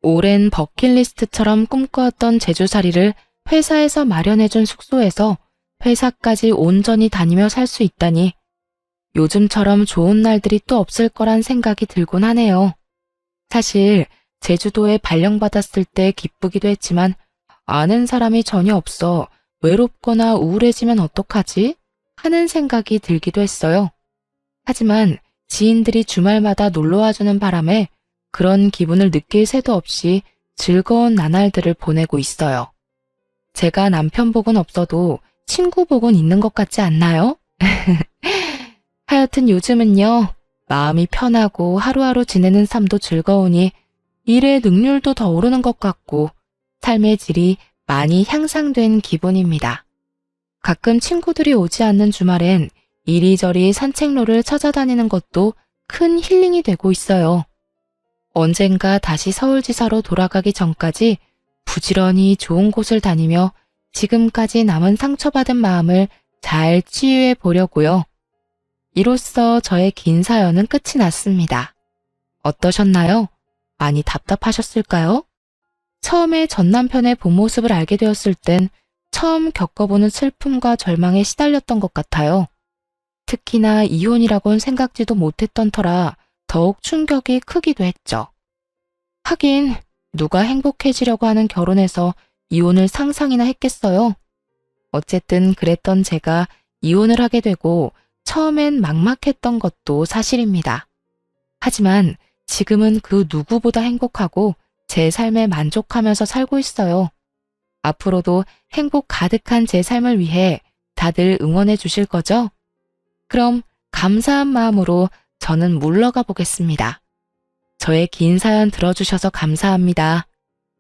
오랜 버킷리스트처럼 꿈꿔왔던 제주살이를 회사에서 마련해준 숙소에서 회사까지 온전히 다니며 살 수 있다니 요즘처럼 좋은 날들이 또 없을 거란 생각이 들곤 하네요. 사실 제주도에 발령받았을 때 기쁘기도 했지만 아는 사람이 전혀 없어 외롭거나 우울해지면 어떡하지? 하는 생각이 들기도 했어요. 하지만 지인들이 주말마다 놀러와주는 바람에 그런 기분을 느낄 새도 없이 즐거운 나날들을 보내고 있어요. 제가 남편 복은 없어도 친구 복은 있는 것 같지 않나요? 하여튼 요즘은요, 마음이 편하고 하루하루 지내는 삶도 즐거우니 일의 능률도 더 오르는 것 같고 삶의 질이 많이 향상된 기분입니다. 가끔 친구들이 오지 않는 주말엔 이리저리 산책로를 찾아다니는 것도 큰 힐링이 되고 있어요. 언젠가 다시 서울지사로 돌아가기 전까지 부지런히 좋은 곳을 다니며 지금까지 남은 상처받은 마음을 잘 치유해 보려고요. 이로써 저의 긴 사연은 끝이 났습니다. 어떠셨나요? 많이 답답하셨을까요? 처음에 전 남편의 본 모습을 알게 되었을 땐 처음 겪어보는 슬픔과 절망에 시달렸던 것 같아요. 특히나 이혼이라곤 생각지도 못했던 터라 더욱 충격이 크기도 했죠. 하긴 누가 행복해지려고 하는 결혼에서 이혼을 상상이나 했겠어요. 어쨌든 그랬던 제가 이혼을 하게 되고 처음엔 막막했던 것도 사실입니다. 하지만 지금은 그 누구보다 행복하고 제 삶에 만족하면서 살고 있어요. 앞으로도 행복 가득한 제 삶을 위해 다들 응원해 주실 거죠? 그럼 감사한 마음으로 저는 물러가 보겠습니다. 저의 긴 사연 들어주셔서 감사합니다.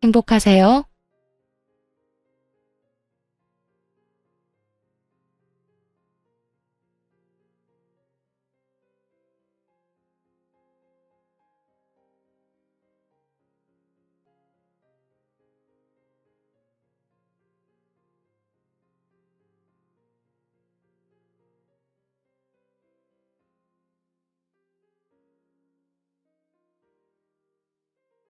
행복하세요.